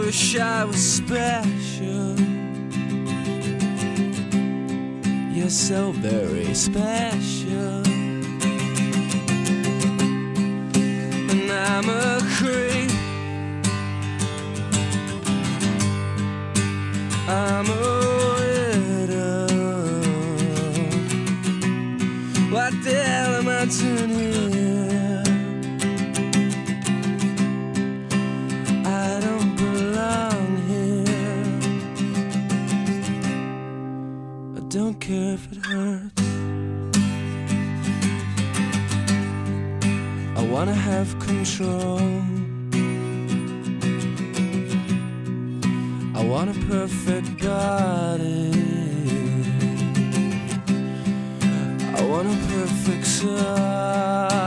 wish I was special. You're so very special. And I'm a creep. I'm a widow. What the hell am I doing here? I don't belong here. I don't care if it hurts. I wanna have control. I want a perfect body. I want a perfect soul.